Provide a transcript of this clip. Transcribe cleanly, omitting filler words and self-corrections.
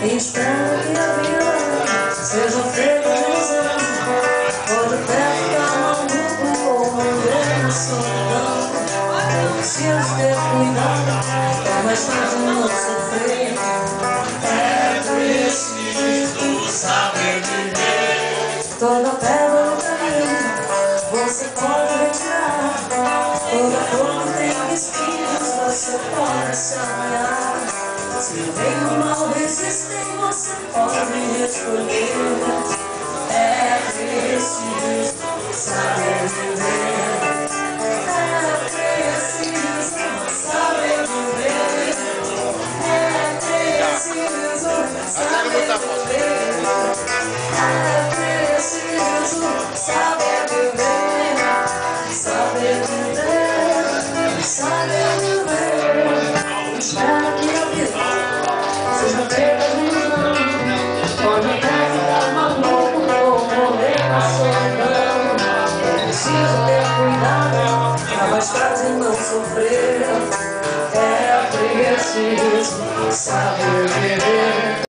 E espero que a vida seja feita de ilusão. Pode até ficar maluco ou morrer na solidão. É preciso ter cuidado pra mais tarde não sofrer. É preciso saber viver. Toda pedra do caminho você pode retirar. Toda flor tem espinhos, você pode se arranhar. Se vem o mal resistem, você pode escolher. É preciso saber viver. É preciso saber viver. É preciso saber viver. É preciso saber viver. Saber viver. Saber viver. Espero que a vida seja feita de ilusão. Pode até ficar maluco ou morrer na solidão. É preciso ter cuidado pra mais tarde não sofrer. É preciso saber viver.